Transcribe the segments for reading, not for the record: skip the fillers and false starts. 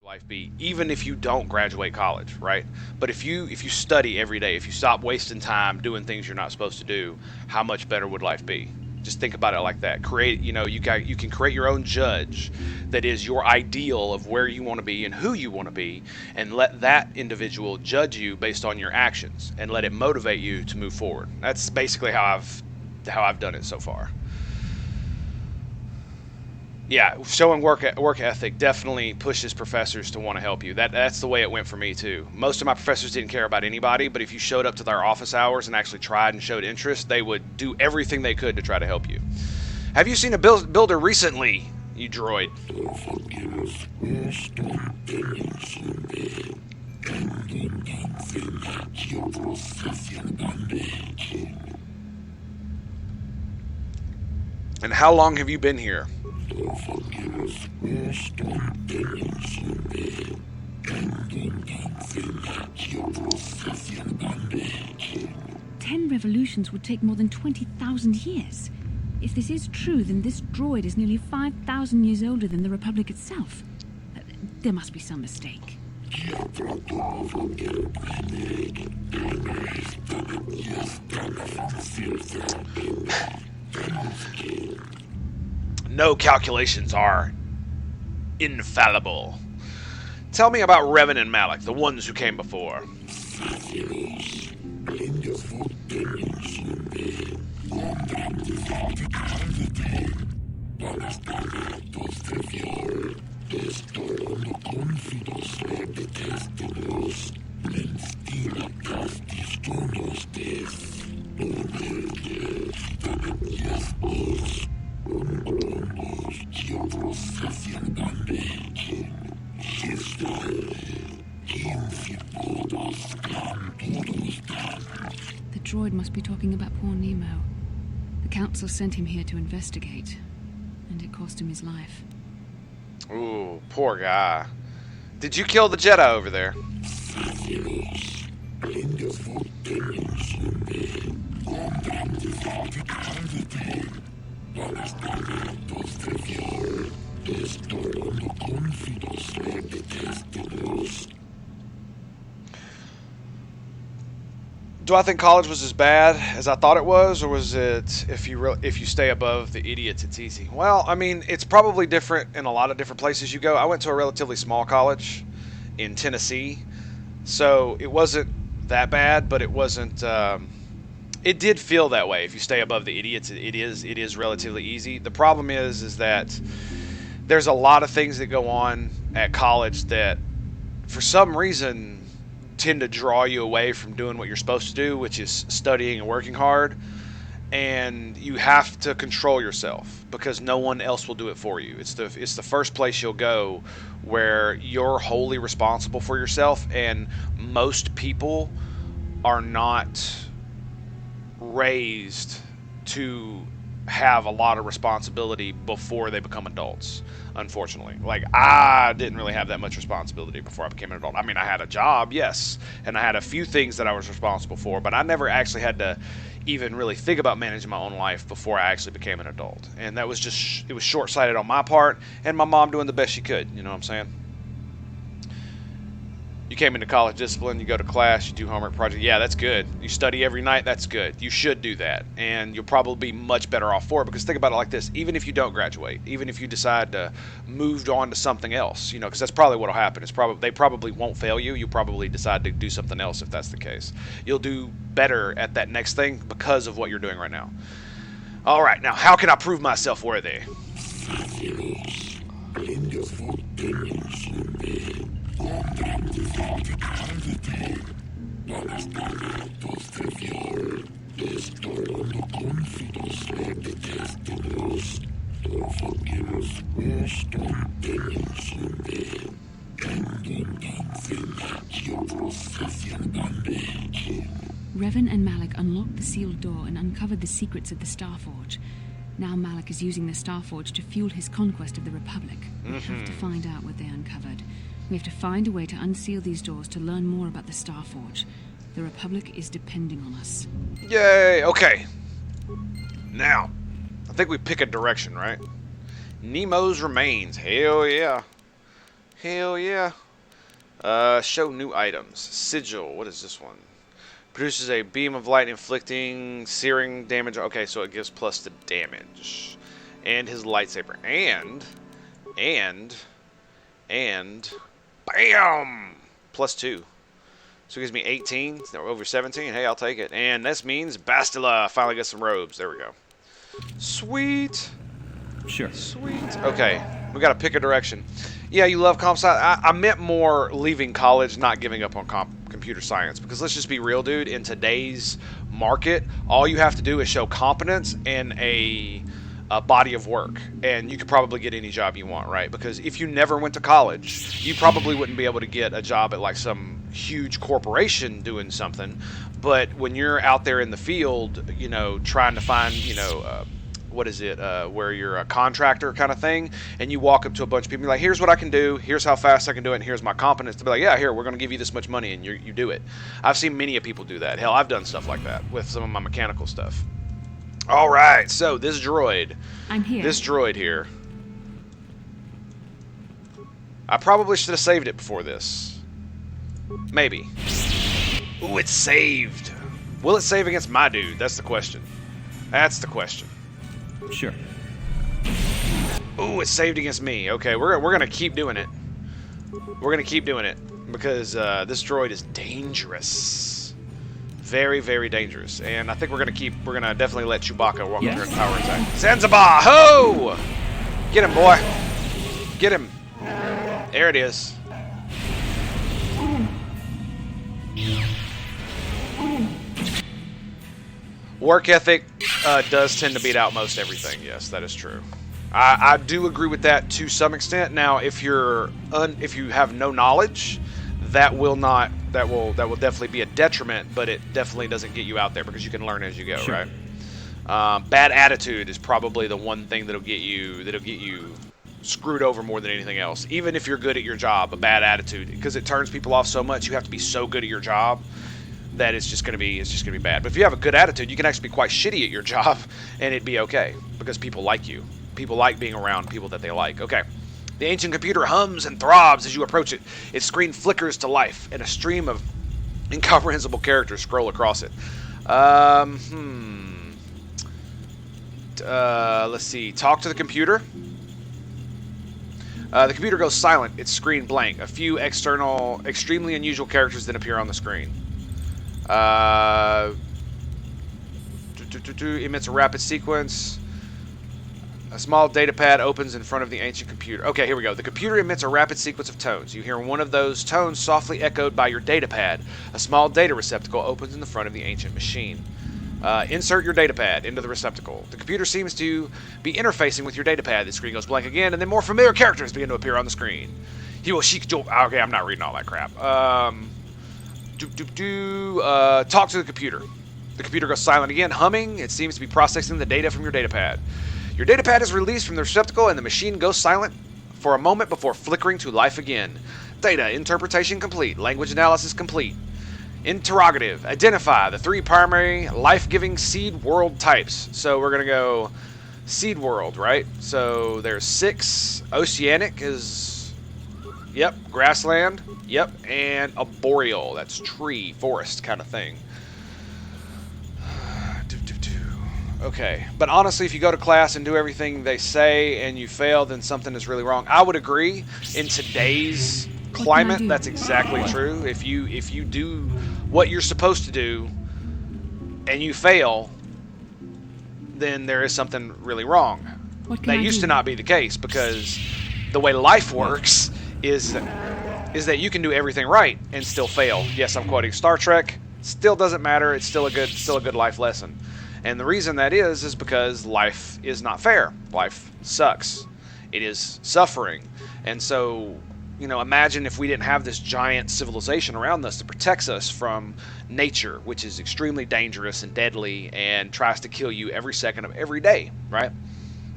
life be, even if you don't graduate college, right? But if you study every day, if you stop wasting time doing things you're not supposed to do, how much better would life be? Just think about it like that. Create, you can create your own judge that is your ideal of where you want to be and who you want to be, and let that individual judge you based on your actions and let it motivate you to move forward. That's basically how I've done it so far. Yeah, showing work ethic definitely pushes professors to want to help you. That's the way it went for me too. Most of my professors didn't care about anybody, but if you showed up to their office hours and actually tried and showed interest, they would do everything they could to try to help you. Have you seen a builder recently, you droid? And how long have you been here? 10 revolutions would take more than 20,000 years. If this is true, then this droid is nearly 5,000 years older than the Republic itself. There must be some mistake. No calculations are infallible. Tell me about Revan and Malik, the ones who came before. The droid must be talking about poor Nemo. The Council sent him here to investigate, and it cost him his life. Ooh, poor guy. Did you kill the Jedi over there? Do I think college was as bad as I thought it was, or was it if you stay above the idiots, it's easy? Well, I mean, it's probably different in a lot of different places you go. I went to a relatively small college in Tennessee, so it wasn't that bad, but it wasn't. It did feel that way. If you stay above the idiots, it is relatively easy. The problem is that there's a lot of things that go on at college that, for some reason, tend to draw you away from doing what you're supposed to do, which is studying and working hard. And you have to control yourself because no one else will do it for you. It's the first place you'll go where you're wholly responsible for yourself, and most people are not raised to have a lot of responsibility before they become adults, unfortunately. Like, I didn't really have that much responsibility before I became an adult. I mean, I had a job, yes, and I had a few things that I was responsible for, but I never actually had to even really think about managing my own life before I actually became an adult. And that was just, it was short-sighted on my part, and my mom doing the best she could, you know what I'm saying? You came into college discipline, you go to class, you do homework project. Yeah, that's good. You study every night, that's good. You should do that. And you'll probably be much better off for it, because think about it like this. Even if you don't graduate, even if you decide to move on to something else, because that's probably what will happen. They probably won't fail you. You probably decide to do something else if that's the case. You'll do better at that next thing because of what you're doing right now. All right, now how can I prove myself worthy? Revan and Malik unlocked the sealed door and uncovered the secrets of the Starforge. Now Malik is using the Starforge to fuel his conquest of the Republic. We have to find out what they uncovered. We have to find a way to unseal these doors to learn more about the Starforge. The Republic is depending on us. Yay! Okay. Now, I think we pick a direction, right? Nemo's remains. Hell yeah. Hell yeah. Show new items. Sigil. What is this one? Produces a beam of light inflicting searing damage. Okay, so it gives plus to damage. And his lightsaber. And, bam! Plus 2. So it gives me 18. No, over 17. Hey, I'll take it. And this means Bastila finally gets some robes. There we go. Sweet. Sure. Sweet. Okay, we got to pick a direction. Yeah, you love comp science. I meant more leaving college, not giving up on computer science. Because let's just be real, dude. In today's market, all you have to do is show competence and a body of work, and you could probably get any job you want, right? Because if you never went to college, you probably wouldn't be able to get a job at like some huge corporation doing something. But when you're out there in the field, you know, trying to find, you know, what is it, where you're a contractor kind of thing, and you walk up to a bunch of people, you're like, here's what I can do, here's how fast I can do it, and here's my competence, to be like, yeah, here, we're going to give you this much money, and you do it. I've seen many of people do that. Hell, I've done stuff like that with some of my mechanical stuff. All right, so this droid. I'm here. This droid here. I probably should have saved it before this. Maybe. Ooh, it's saved. Will it save against my dude? That's the question. That's the question. Sure. Ooh, it's saved against me. Okay, we're gonna keep doing it. We're gonna keep doing it because this droid is dangerous. Very, very dangerous. And I think we're gonna definitely let Chewbacca walk through a power attack. Zanzibar! Ho! Get him, boy. Get him. There it is. Work ethic does tend to beat out most everything. Yes, that is true. I do agree with that to some extent. Now, if you have no knowledge, that will definitely be a detriment, but it definitely doesn't get you out there because you can learn as you go, sure. Right? Bad attitude is probably the one thing that'll get you screwed over more than anything else. Even if you're good at your job, a bad attitude, because it turns people off so much. You have to be so good at your job that it's just gonna be bad. But if you have a good attitude, you can actually be quite shitty at your job, and it'd be okay because people like you. People like being around people that they like. Okay. The ancient computer hums and throbs as you approach it. Its screen flickers to life, and a stream of incomprehensible characters scroll across it. Let's see. Talk to the computer. The computer goes silent, its screen blank. A few extremely unusual characters then appear on the screen. Emits a rapid sequence. A small data pad opens in front of the ancient computer. Okay, here we go. The computer emits a rapid sequence of tones. You hear one of those tones softly echoed by your data pad. A small data receptacle opens in the front of the ancient machine. Insert your data pad into the receptacle. The computer seems to be interfacing with your data pad. The screen goes blank again, and then more familiar characters begin to appear on the screen. Okay, I'm not reading all that crap. Talk to the computer. The computer goes silent again, humming. It seems to be processing the data from your data pad. Your data pad is released from the receptacle, and the machine goes silent for a moment before flickering to life again. Data interpretation complete. Language analysis complete. Interrogative. Identify the 3 primary life-giving seed world types. So we're going to go seed world, right? So there's 6. Oceanic is... Yep. Grassland. Yep. And arboreal. That's tree, forest kind of thing. Okay. But honestly, if you go to class and do everything they say and you fail, then something is really wrong. I would agree. In today's climate, that's exactly true. If you do what you're supposed to do and you fail, then there is something really wrong. That used to not be the case, because the way life works is that you can do everything right and still fail. Yes, I'm quoting Star Trek. Still doesn't matter. It's still a good life lesson. And the reason that is because life is not fair. Life sucks. It is suffering. And so, you know, imagine if we didn't have this giant civilization around us that protects us from nature, which is extremely dangerous and deadly and tries to kill you every second of every day, right?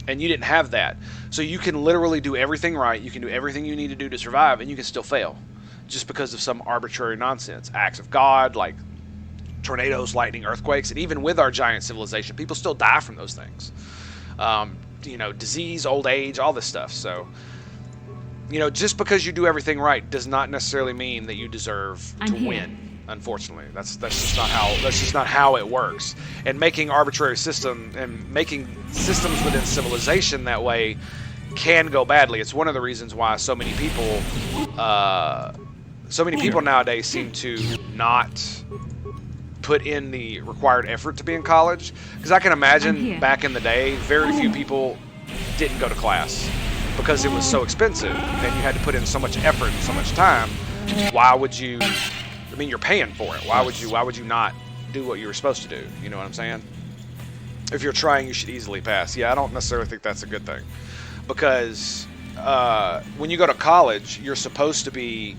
And you didn't have that. So you can literally do everything right. You can do everything you need to do to survive, and you can still fail just because of some arbitrary nonsense. Acts of God, like tornadoes, lightning, earthquakes, and even with our giant civilization, people still die from those things. You know, disease, old age, all this stuff. So You know, just because you do everything right does not necessarily mean that you deserve I'm to here. win. Unfortunately, that's just not how it works. And making arbitrary system and making systems within civilization that way can go badly. It's one of the reasons why so many people nowadays seem to not put in the required effort to be in college. Because I can I'm imagine here. back in the day, very few people didn't go to class because it was so expensive and you had to put in so much effort and so much time. Why would you? I mean, you're paying for it. Why would you not do what you were supposed to do? You know what I'm saying? If you're trying, you should easily pass. Yeah, I don't necessarily think that's a good thing, because when you go to college, you're supposed to be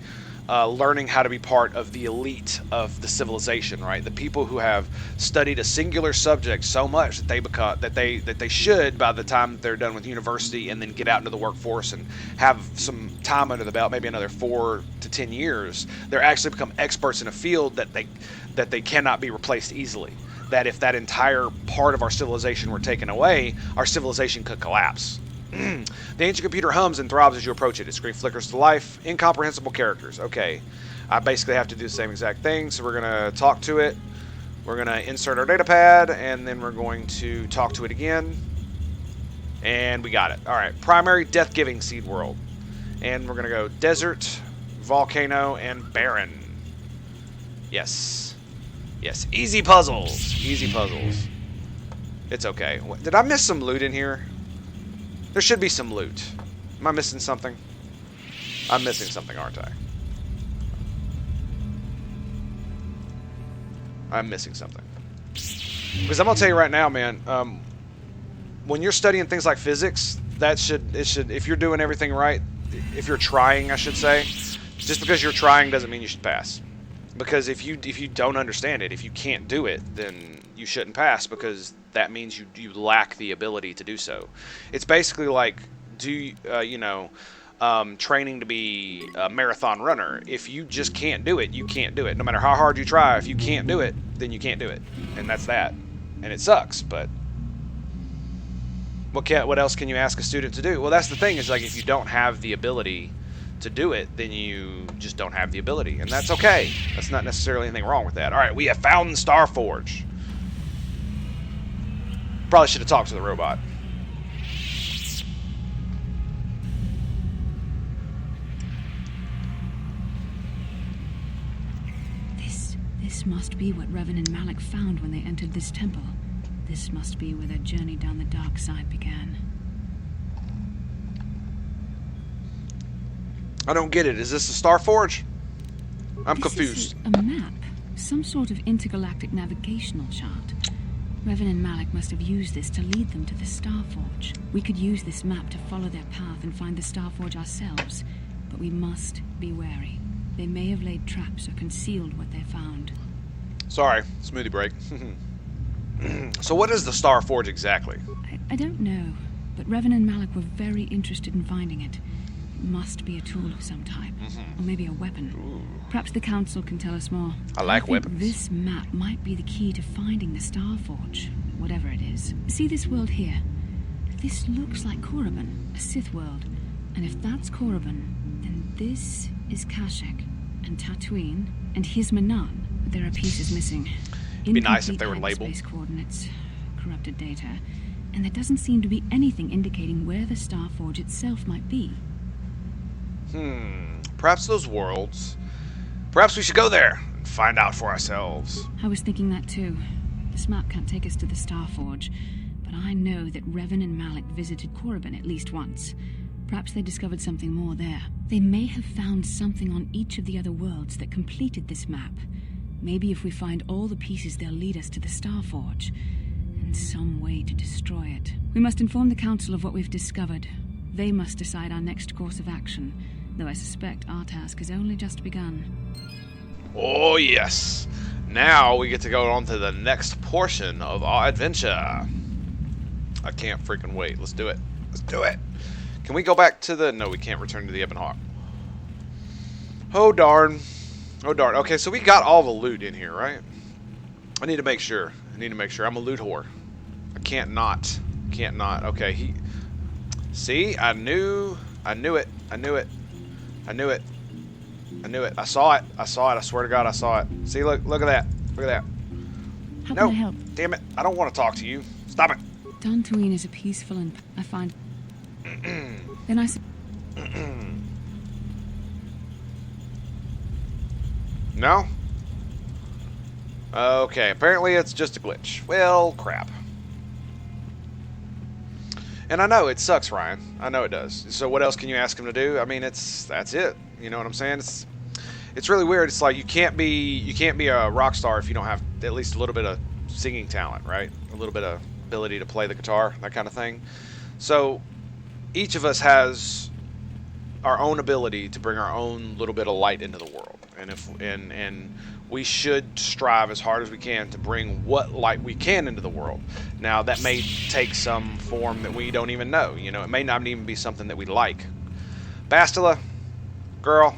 learning how to be part of the elite of the civilization, right? The people who have studied a singular subject so much that they should, by the time they're done with university and then get out into the workforce and have some time under the belt, maybe another 4 to 10 years, they're actually become experts in a field that they cannot be replaced easily. That if that entire part of our civilization were taken away, our civilization could collapse. The ancient computer hums and throbs as you approach it. Its screen flickers to life. Incomprehensible characters. Okay. I basically have to do the same exact thing, so we're going to talk to it. We're going to insert our data pad, and then we're going to talk to it again. And we got it. Alright. Primary death-giving seed world. And we're going to go desert, volcano, and barren. Yes. Yes. Easy puzzles. Easy puzzles. It's okay. Did I miss some loot in here? There should be some loot. Am I missing something? I'm missing something, aren't I? I'm missing something. Because I'm gonna tell you right now, man. When you're studying things like physics, if you're doing everything right, if you're trying, I should say, just because you're trying doesn't mean you should pass. Because if you don't understand it, if you can't do it, then you shouldn't pass, because that means you lack the ability to do so. It's basically like training to be a marathon runner. If you just can't do it, you can't do it. No matter how hard you try, if you can't do it, then you can't do it, and that's that. And it sucks, but what else can you ask a student to do? Well, that's the thing. Is like if you don't have the ability to do it, then you just don't have the ability, and that's okay. That's not necessarily anything wrong with that. All right, we have found Starforge. Probably should have talked to the robot. This must be what Revan and Malik found when they entered this temple. This must be where their journey down the dark side began. I don't get it. Is this a Starforge? I'm This confused. is a map. Some sort of intergalactic navigational chart. Revan and Malik must have used this to lead them to the Starforge. We could use this map to follow their path and find the Starforge ourselves, but we must be wary. They may have laid traps or concealed what they found. Sorry, smoothie break. So what is the Starforge exactly? I don't know, but Revan and Malik were very interested in finding it. It must be a tool of some type, or maybe a weapon. Ooh. Perhaps the Council can tell us more. I like think weapons. This map might be the key to finding the Starforge, whatever it is. See this world here? This looks like Korriban, a Sith world. And if that's Korriban, then this is Kashyyyk, and Tatooine, and here's Manan. But there are pieces missing. It'd be nice if they were labeled. Space coordinates, corrupted data, and there doesn't seem to be anything indicating where the Starforge itself might be. Perhaps those worlds. Perhaps we should go there and find out for ourselves. I was thinking that too. This map can't take us to the Starforge, but I know that Revan and Malik visited Korriban at least once. Perhaps they discovered something more there. They may have found something on each of the other worlds that completed this map. Maybe if we find all the pieces, they'll lead us to the Starforge, and some way to destroy it. We must inform the Council of what we've discovered. They must decide our next course of action, though I suspect our task has only just begun. Oh yes! Now we get to go on to the next portion of our adventure. I can't freaking wait. Let's do it. Let's do it! Can we go back to the... No, we can't return to the Ebon Hawk. Oh darn. Oh darn. Okay, so we got all the loot in here, right? I need to make sure. I'm a loot whore. I can't not. Okay, See? I knew it. I knew it. I knew it. I saw it. I saw it. I swear to God, I saw it. See, look at that. Look at that. How No. can I help? Damn it. I don't want to talk to you. Stop it. Dantooine is a peaceful and I find. Then I. No? Okay, apparently it's just a glitch. Well, crap. And I know it sucks, Ryan. I know it does. So what else can you ask him to do? I mean, that's it. You know what I'm saying? It's really weird. It's like you can't be a rock star if you don't have at least a little bit of singing talent, right? A little bit of ability to play the guitar, that kind of thing. So each of us has our own ability to bring our own little bit of light into the world, and we should strive as hard as we can to bring what light we can into the world. Now that may take some form that we don't even know. You know, it may not even be something that we like. Bastila, girl,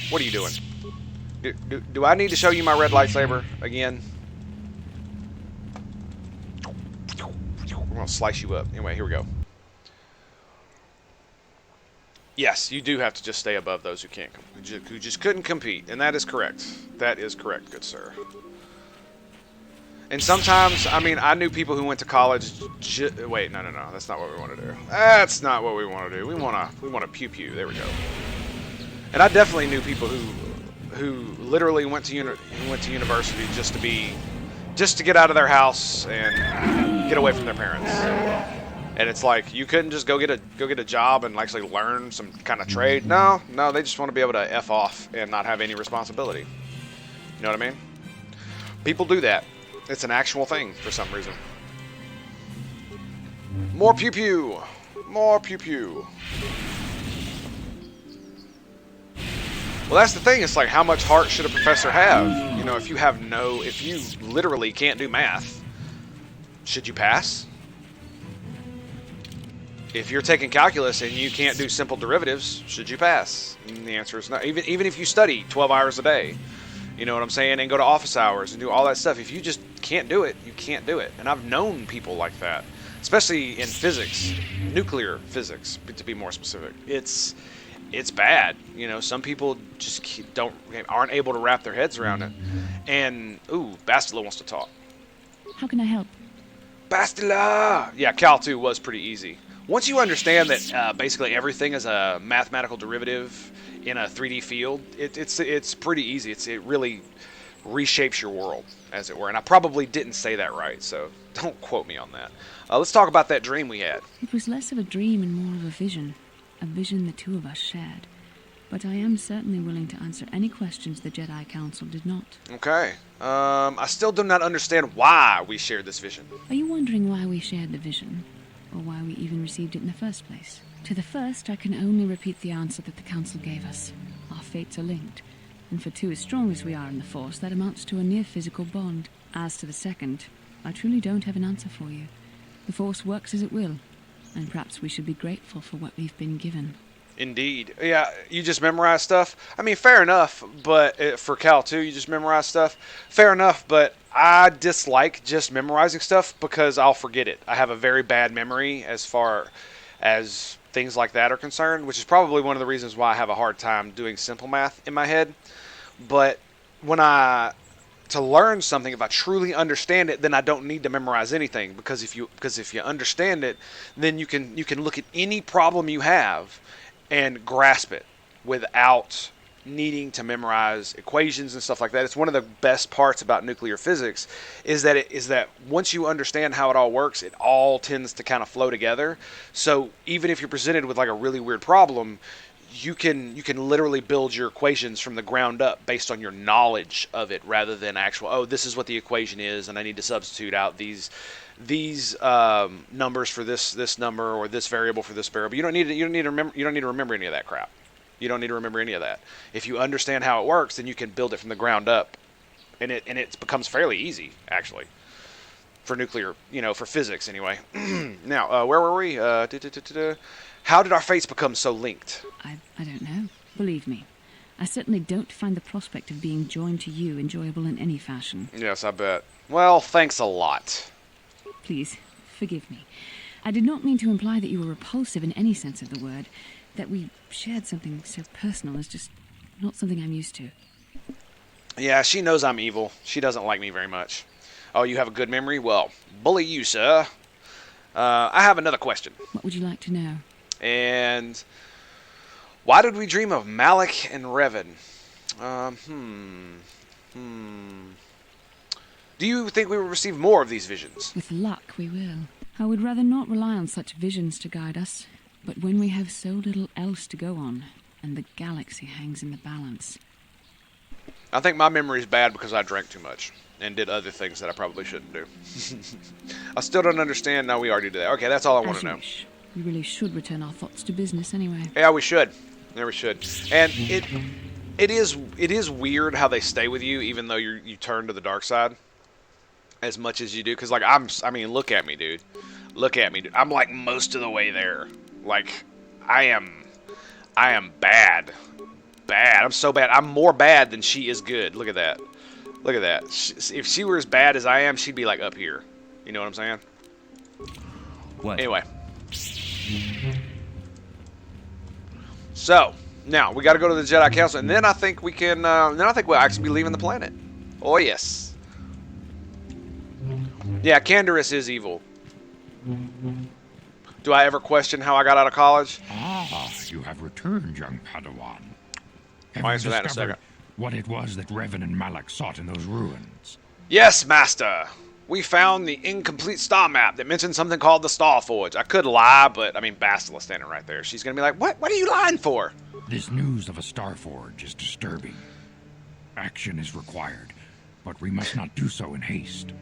what are you doing? Do I need to show you my red lightsaber again? I'm gonna slice you up. Anyway, here we go. Yes, you do have to just stay above those who just couldn't compete, and that is correct. That is correct, good sir. And sometimes, I mean, I knew people who went to college. Wait, no, that's not what we want to do. That's not what we want to do. We want to pew pew. There we go. And I definitely knew people who literally went to university just to get out of their house and get away from their parents. And it's like you couldn't just go get a job and actually learn some kind of trade. No, they just want to be able to F off and not have any responsibility. You know what I mean? People do that. It's an actual thing for some reason. More pew pew. More pew pew. Well, that's the thing. It's like, how much heart should a professor have? You know, if you literally can't do math, should you pass? If you're taking calculus and you can't do simple derivatives, should you pass? And the answer is no. Even if you study 12 hours a day, you know what I'm saying, and go to office hours and do all that stuff, if you just can't do it, you can't do it. And I've known people like that, especially in physics, nuclear physics, to be more specific. It's bad. You know, some people just aren't able to wrap their heads around it. And Bastila wants to talk. How can I help? Bastila! Yeah, Cal 2 was pretty easy. Once you understand that basically everything is a mathematical derivative in a 3D field, it's pretty easy. It really reshapes your world, as it were. And I probably didn't say that right, so don't quote me on that. Let's talk about that dream we had. It was less of a dream and more of a vision the two of us shared. But I am certainly willing to answer any questions the Jedi Council did not. Okay. I still do not understand why we shared this vision. Are you wondering why we shared the vision? Or why we even received it in the first place? To the first, I can only repeat the answer that the Council gave us. Our fates are linked. And for two as strong as we are in the Force, that amounts to a near-physical bond. As to the second, I truly don't have an answer for you. The Force works as it will. And perhaps we should be grateful for what we've been given. Indeed. Yeah, you just memorize stuff. I mean, fair enough, but for Cal 2, you just memorize stuff. Fair enough, but I dislike just memorizing stuff because I'll forget it. I have a very bad memory as far as things like that are concerned, which is probably one of the reasons why I have a hard time doing simple math in my head. But to learn something, if I truly understand it, then I don't need to memorize anything, because if you understand it, then you can look at any problem you have and grasp it without needing to memorize equations and stuff like that. It's one of the best parts about nuclear physics is that once you understand how it all works, it all tends to kind of flow together. So even if you're presented with like a really weird problem, you can literally build your equations from the ground up based on your knowledge of it, rather than actual, this is what the equation is and I need to substitute out these numbers for this number, or this variable for this variable. You don't need to remember any of that crap. You don't need to remember any of that. If you understand how it works, then you can build it from the ground up, and it becomes fairly easy, actually, for nuclear, for physics anyway. Now, where were we? How did our fates become so linked? I don't know. Believe me, I certainly don't find the prospect of being joined to you enjoyable in any fashion. Yes, I bet. Well, thanks a lot. Please, forgive me. I did not mean to imply that you were repulsive in any sense of the word. That we shared something so personal is just not something I'm used to. Yeah, she knows I'm evil. She doesn't like me very much. Oh, you have a good memory? Well, bully you, sir. I have another question. What would you like to know? And why did we dream of Malik and Revan? Do you think we will receive more of these visions? With luck, we will. I would rather not rely on such visions to guide us. But when we have so little else to go on, and the galaxy hangs in the balance... I think my memory is bad because I drank too much and did other things that I probably shouldn't do. I still don't understand. No, we already did that. Okay, that's all I want to know. Wish. We really should return our thoughts to business anyway. Yeah, we should. Yeah, we should. And it is weird how they stay with you even though you turn to the dark side as much as you do. Because, like, I mean, look at me, dude. Look at me, dude. I'm, like, most of the way there. Like, I am bad. Bad. I'm so bad. I'm more bad than she is good. Look at that. Look at that. If she were as bad as I am, she'd be, like, up here. You know what I'm saying? What? Anyway. So, now, we got to go to the Jedi Council, and then I think we can, then I think we'll actually be leaving the planet. Oh, yes. Yeah, Canderous is evil. Do I ever question how I got out of college? Ah, you have returned, young Padawan. Have I'll you answer that in a discovered second. what it was that Revan and Malak sought in those ruins? Yes, Master. We found the incomplete star map that mentioned something called the Star Forge. I could lie, but, I mean, Bastila standing right there. She's going to be like, what are you lying for? This news of a Star Forge is disturbing. Action is required, but we must not do so in haste.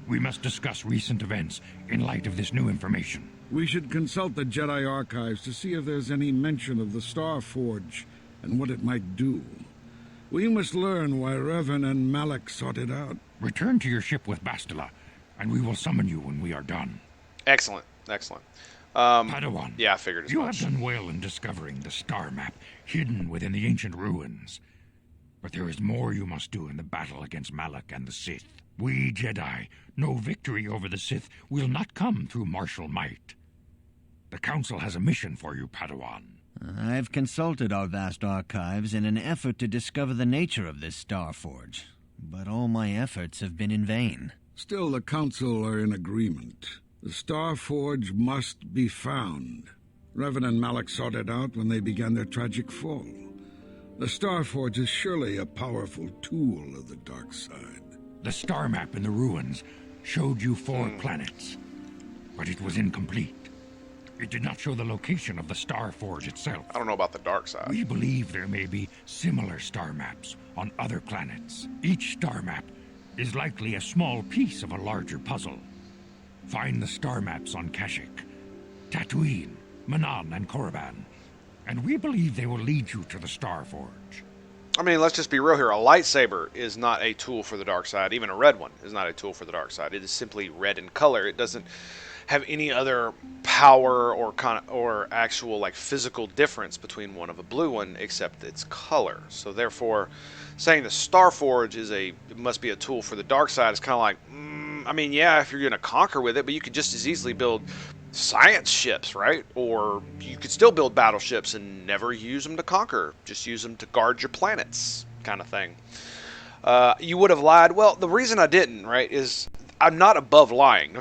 We must discuss recent events in light of this new information. We should consult the Jedi archives to see if there's any mention of the Star Forge and what it might do. We must learn why Revan and Malak sought it out. Return to your ship with Bastila, and we will summon you when we are done. Excellent. Excellent. Padawan, Yeah, I figured as you much. have done well in discovering the star map hidden within the ancient ruins. But there is more you must do in the battle against Malak and the Sith. We Jedi know victory over the Sith will not come through martial might. The Council has a mission for you, Padawan. I've consulted our vast archives in an effort to discover the nature of this Star Forge, but all my efforts have been in vain. Still, the Council are in agreement. The Star Forge must be found. Revan and Malak sought it out when they began their tragic fall. The Star Forge is surely a powerful tool of the dark side. The star map in the ruins showed you 4 planets, but it was incomplete. It did not show the location of the Star Forge itself. I don't know about the dark side. We believe there may be similar star maps on other planets. Each star map is likely a small piece of a larger puzzle. Find the star maps on Kashyyyk, Tatooine, Manan, and Korriban, and we believe they will lead you to the Star Forge. I mean, let's just be real here. A lightsaber is not a tool for the dark side. Even a red one is not a tool for the dark side. It is simply red in color. It doesn't have any other power or actual like physical difference between one of a blue one except its color. So therefore, saying the Star Forge must be a tool for the dark side is kind of like, I mean, yeah, if you're going to conquer with it, but you could just as easily build science ships, right? Or you could still build battleships and never use them to conquer. Just use them to guard your planets, kind of thing. You would have lied. Well, the reason I didn't, right, is I'm not above lying.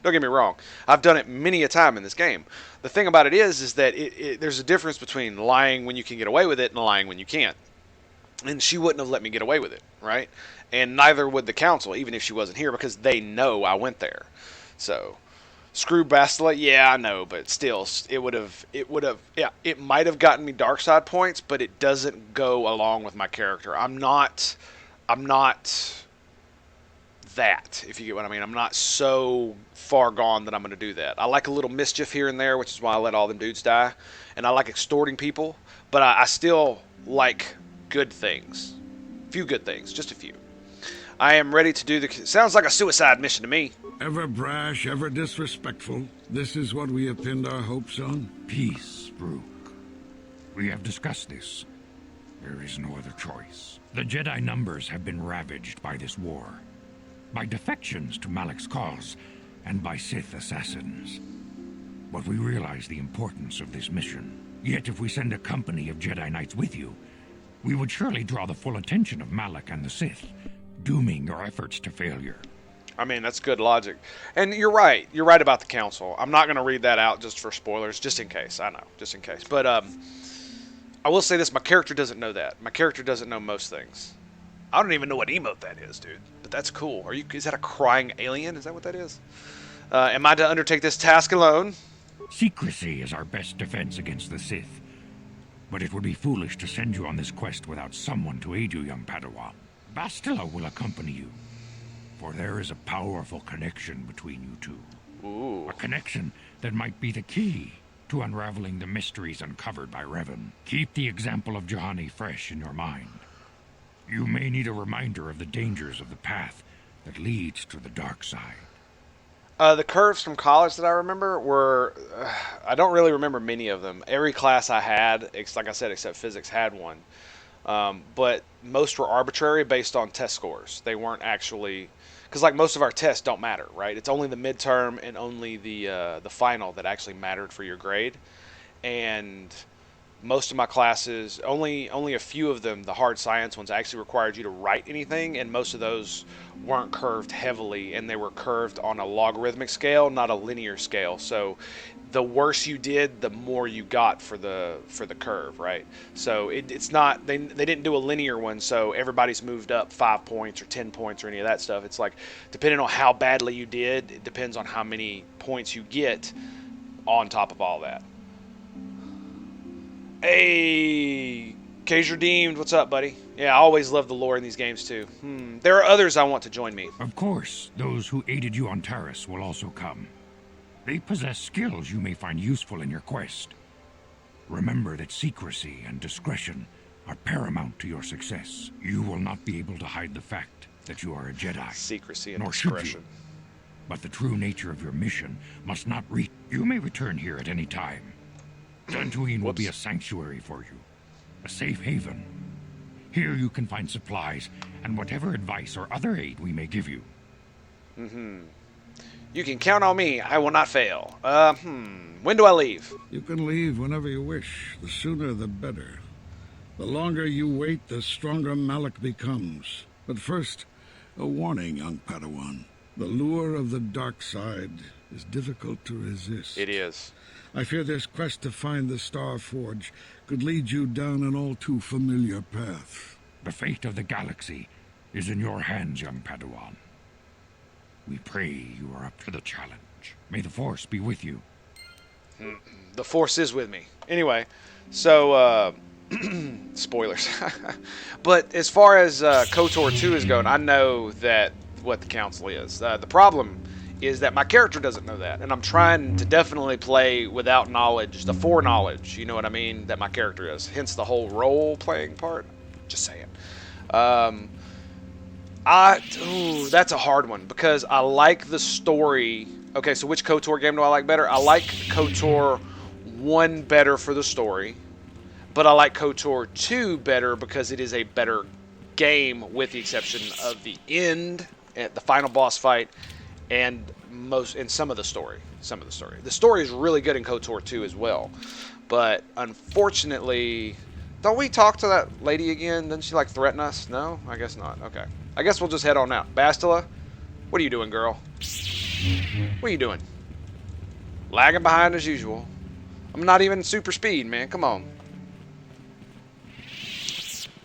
Don't get me wrong. I've done it many a time in this game. The thing about it is that there's a difference between lying when you can get away with it and lying when you can't. And she wouldn't have let me get away with it, right? And neither would the Council, even if she wasn't here, because they know I went there. So, screw Bastila, yeah, I know, but still, it might have gotten me dark side points, but it doesn't go along with my character. I'm not that, if you get what I mean. I'm not so far gone that I'm going to do that. I like a little mischief here and there, which is why I let all them dudes die. And I like extorting people, but I still like good things. Few good things, just a few. I am ready to do sounds like a suicide mission to me. Ever brash, ever disrespectful. This is what we have pinned our hopes on. Peace, Rook. We have discussed this. There is no other choice. The Jedi numbers have been ravaged by this war, by defections to Malak's cause, and by Sith assassins. but we realize the importance of this mission. Yet if we send a company of Jedi Knights with you, we would surely draw the full attention of Malak and the Sith, dooming your efforts to failure. I mean, that's good logic. And you're right. You're right about the council. I'm not going to read that out just for spoilers, just in case. I know, just in case. But I will say this. My character doesn't know that. My character doesn't know most things. I don't even know what emote that is, dude. But that's cool. Is that a crying alien? Is that what that is? Am I to undertake this task alone? Secrecy is our best defense against the Sith. But it would be foolish to send you on this quest without someone to aid you, young Padawan. Bastila will accompany you, for there is a powerful connection between you two. Ooh. A connection that might be the key to unraveling the mysteries uncovered by Revan. Keep the example of Juhani fresh in your mind. You may need a reminder of the dangers of the path that leads to the dark side. The curves from college that I remember were... I don't really remember many of them. Every class I had, like I said, except physics, had one. But most were arbitrary based on test scores. They weren't actually... Because like most of our tests don't matter, right? It's only the midterm and only the final that actually mattered for your grade. And most of my classes, only a few of them, the hard science ones, actually required you to write anything, and most of those weren't curved heavily, and they were curved on a logarithmic scale, not a linear scale. So the worse you did, the more you got for the curve, right? So it's not, they didn't do a linear one, so everybody's moved up 5 points or 10 points or any of that stuff. It's like, depending on how badly you did, it depends on how many points you get on top of all that. Hey, Cage Redeemed, what's up, buddy? Yeah, I always love the lore in these games, too. There are others I want to join me. Of course, those who aided you on Taris will also come. They possess skills you may find useful in your quest. Remember that secrecy and discretion are paramount to your success. You will not be able to hide the fact that you are a Jedi. Secrecy and nor should discretion. you. But the true nature of your mission must not reach. You may return here at any time. Dantooine will be a sanctuary for you, a safe haven. Here you can find supplies and whatever advice or other aid we may give you. You can count on me. I will not fail. When do I leave? You can leave whenever you wish. The sooner the better. The longer you wait, the stronger Malak becomes. But first, a warning, young Padawan. The lure of the dark side is difficult to resist. It is. I fear this quest to find the Star Forge could lead you down an all too familiar path. The fate of the galaxy is in your hands, young Padawan. We pray you are up to the challenge. May the Force be with you. The Force is with me. Anyway, so, spoilers. But as far as KOTOR 2 is going, I know that what the Council is. The problem is that my character doesn't know that, and I'm trying to definitely play without knowledge, the foreknowledge, you know what I mean, that my character is. Hence the whole role-playing part. Just saying. That's a hard one, because I like the story. Okay, so which KOTOR game do I like better? I like KOTOR 1 better for the story, but I like KOTOR 2 better because it is a better game, with the exception of the end, the final boss fight, and some of the story. The story is really good in KOTOR 2 as well, but unfortunately, don't we talk to that lady again? Doesn't she like threaten us? No, I guess not. Okay, I guess we'll just head on out. Bastila, what are you doing, girl? What are you doing? Lagging behind as usual. I'm not even super speed, man. Come on.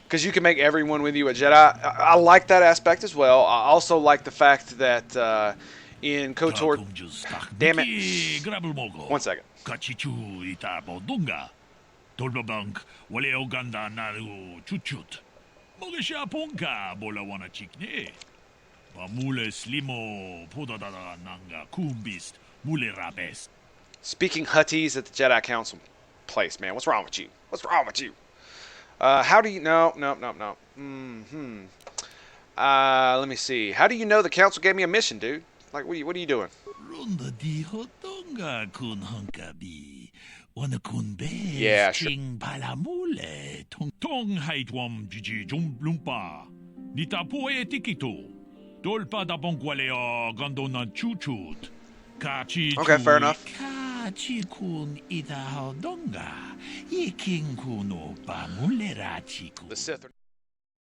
Because you can make everyone with you a Jedi. I like that aspect as well. I also like the fact that in KOTOR... Damn it. 1 second. Speaking Huttese at the Jedi Council place, man. What's wrong with you? What's wrong with you? How do you... No. Let me see. How do you know the council gave me a mission, dude? Like, what are you doing? Yeah, sure. Okay, fair enough. chikun ita hodonga. Ikin kuno pa mulera chiku. The Sith are